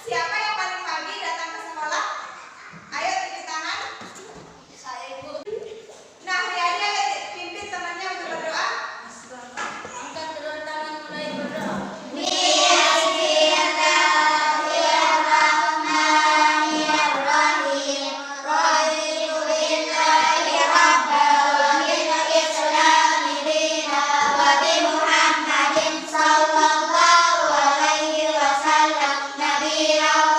Siapa yang paling pagi datang ke sekolah? Ayo tunjuk tangan. Saya Ibu. Nah, Riyadi ayo pimpin temannya untuk berdoa. Angkat kedua tangan mulai berdoa. Sallallahu alaihi wasallam nabiyana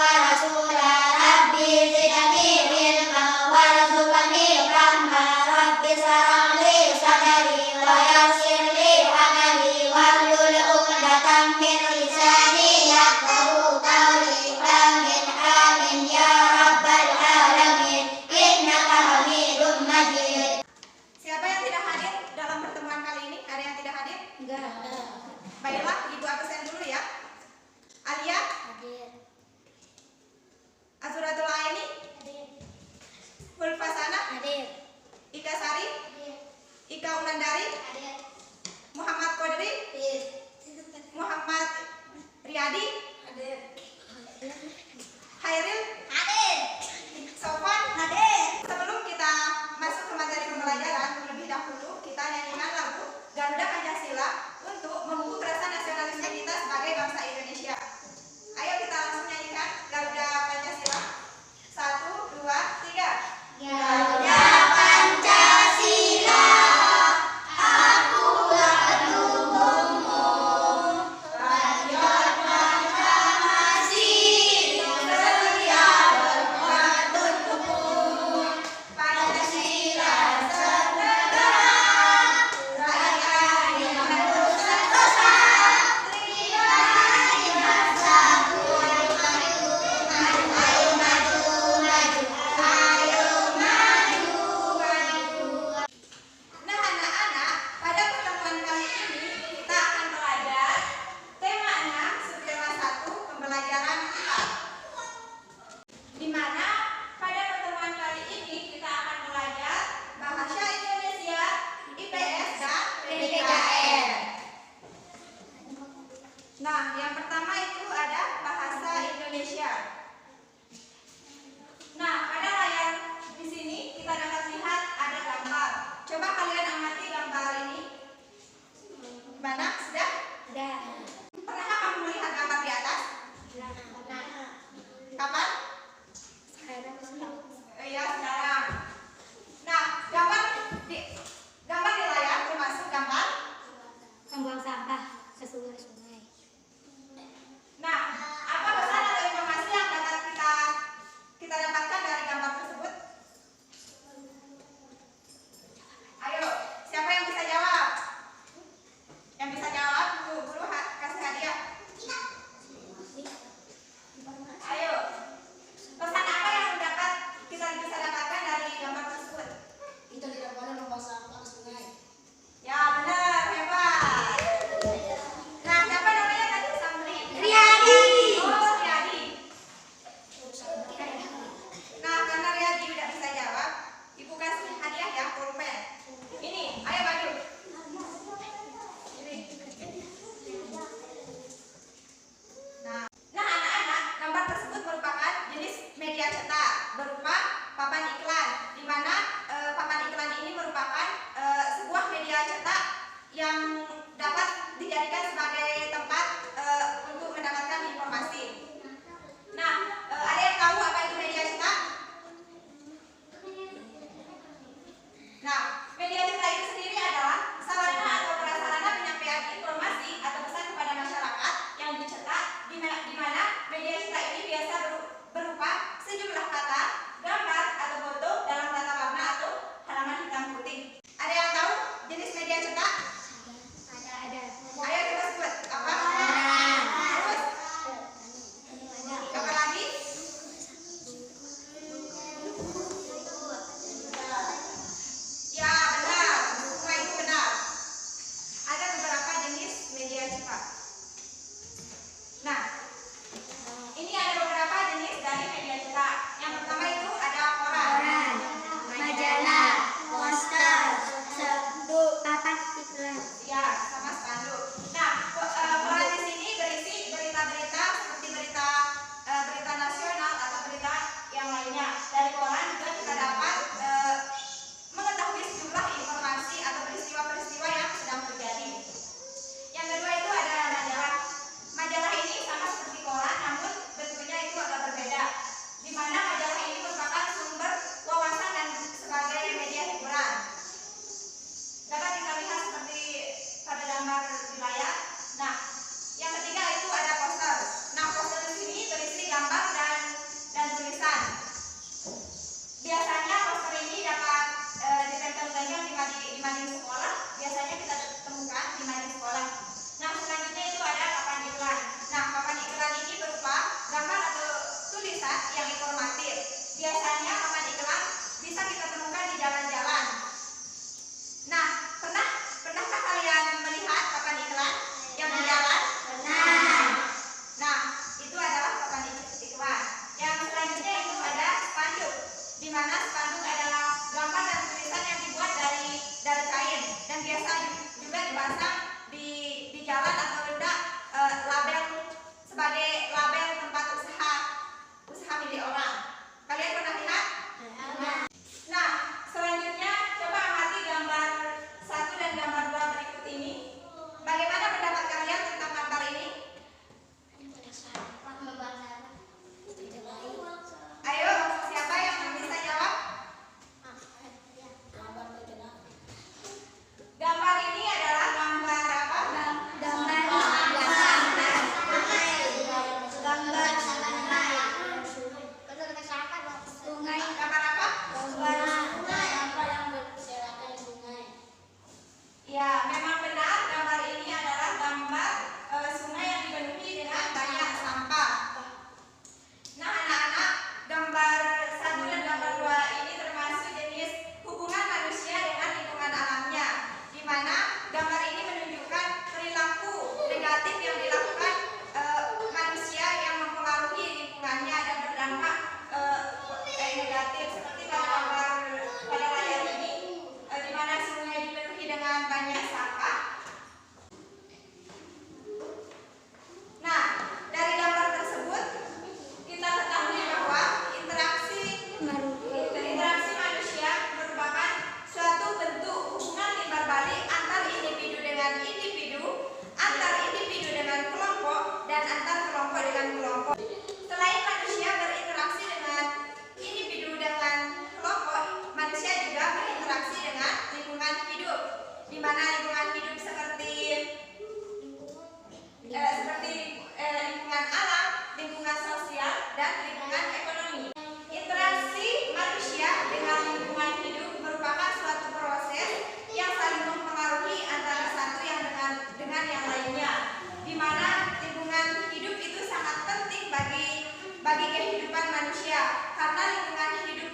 dan lingkungan ekonomi. Interaksi manusia dengan lingkungan hidup merupakan suatu proses yang saling mempengaruhi antara satu yang dengan yang lainnya, di mana lingkungan hidup itu sangat penting bagi kehidupan manusia, karena lingkungan hidup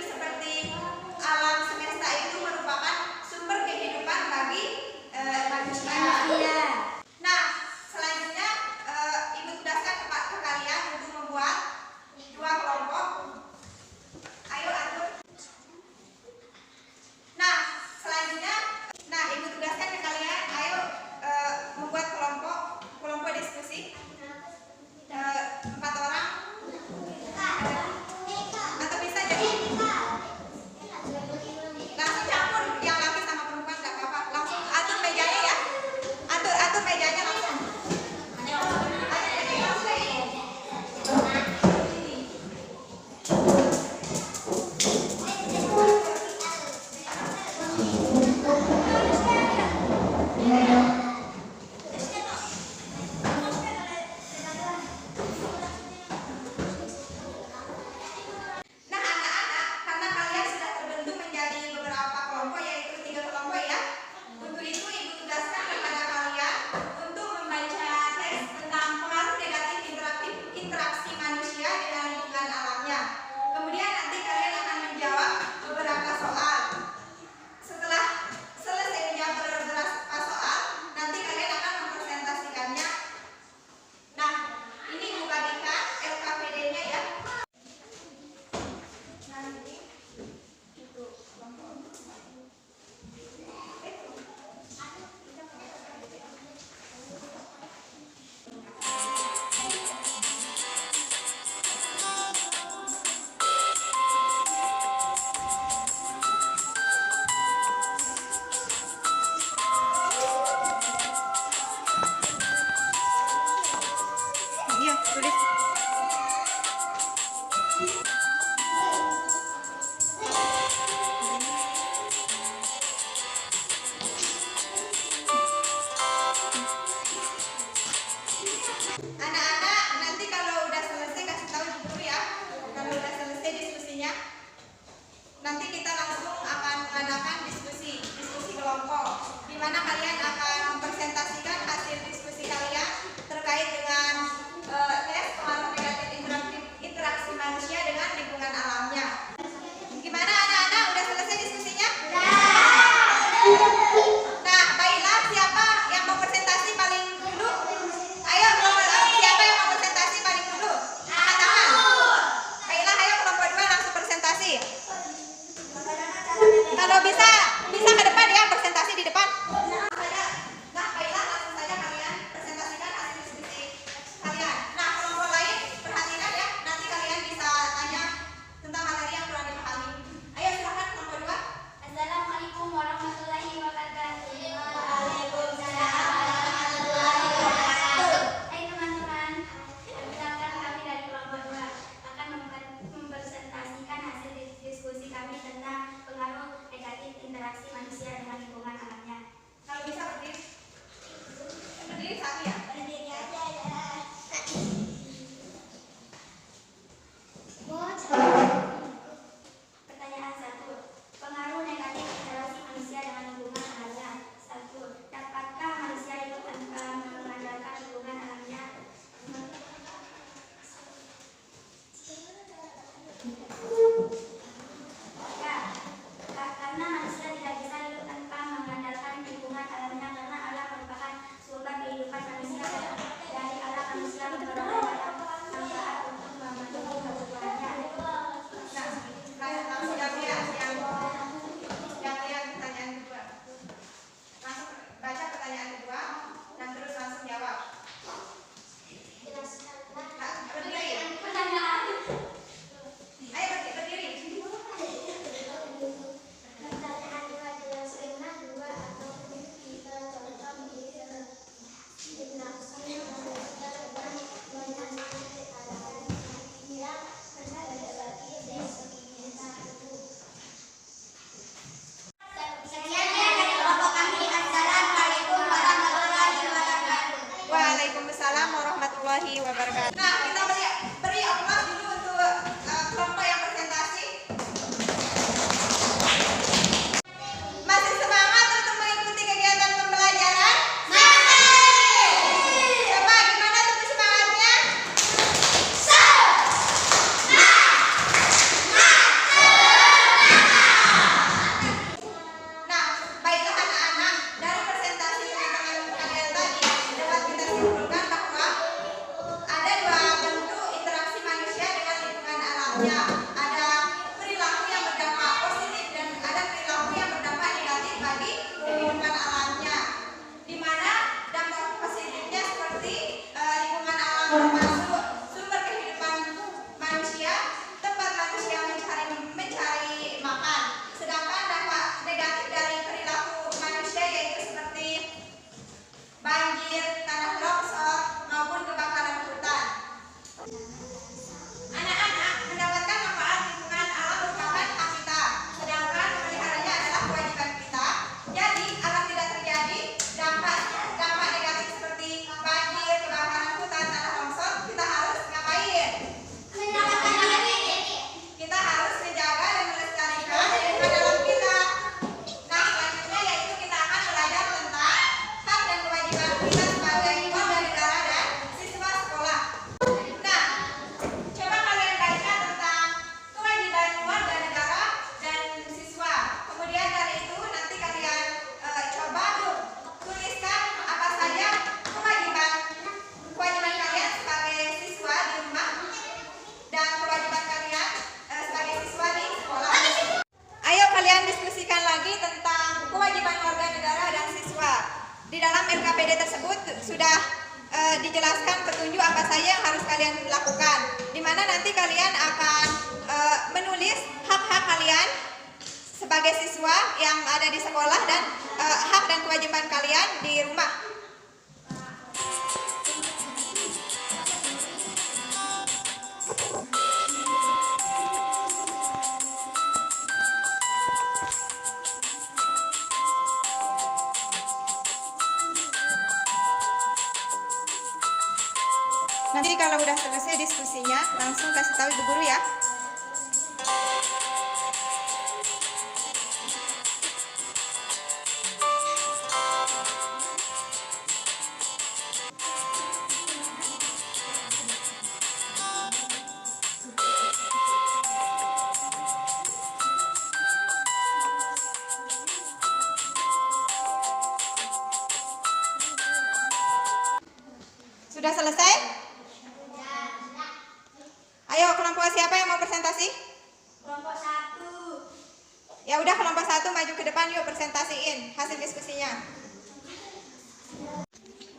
seperti alam semesta itu merupakan sumber kehidupan bagi manusia. Nah, selanjutnya Ibu tugaskan ke kalian untuk membuat dua kelompok. Ayo atur. Nah, selanjutnya, Ibu tugaskan ke kalian, ayo membuat kelompok diskusi. 4 orang atau bisa jadi alamnya. Ada perilaku yang berdampak positif dan ada perilaku yang berdampak negatif bagi lingkungan alamnya. Di mana dampak positifnya seperti lingkungan alam termasuk sumber kehidupan manusia, tempat manusia mencari makan. Sedangkan dampak negatif dari perilaku manusia yaitu seperti banjir, tanah longsor, maupun kebakaran hutan. Anak-anak mendapatkan manfaat lingkungan alam merupakan hak kita, sedangkan memeliharanya adalah kewajiban kita. Jadi, agar tidak terjadi dampak negatif seperti banjir, kebakaran hutan, tanah longsor, kita harus ngapain? Kita harus menjaga dan melestarikan lingkungan alam kita. Nah, selanjutnya yaitu kita akan belajar tentang hak dan kewajiban kita sebagai warga negara dan siswa sekolah. Nah, coba kalian baca tentang kewajiban warga negara dan siswa. Kemudian dari itu nanti kalian coba tuliskan apa saja kewajiban kalian sebagai siswa di rumah dan kewajiban kalian sebagai siswa di sekolah. Ayo kalian diskusikan lagi tentang kewajiban warga negara dan siswa. Di dalam LKPD tersebut sudah dijelaskan petunjuk apa saja yang harus kalian lakukan. Di mana nanti kalian akan menulis hak-hak kalian sebagai siswa yang ada di sekolah dan hak dan kewajiban kalian di rumah. Nanti kalau udah selesai diskusinya, langsung kasih tahu ibu guru ya. Sudah selesai? Ayo kelompok siapa yang mau presentasi? Kelompok 1. Ya udah kelompok 1 maju ke depan yuk presentasiin hasil diskusinya.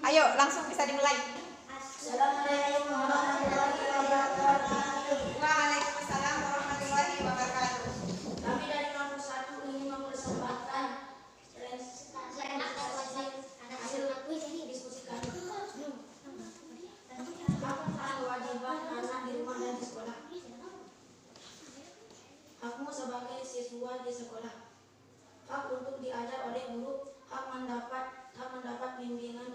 Ayo langsung bisa dimulai. Assalamualaikum warahmatullahi wabarakatuh. Waalaikumsalam warahmatullahi wabarakatuh. Kami dari kelompok 1 ingin mempersembahkan hasil diskusi kami. Apa kewajiban anak di rumah dan di sekolah? Hakmu sebagai siswa di sekolah. Hak untuk diajar oleh guru, hak mendapat bimbingan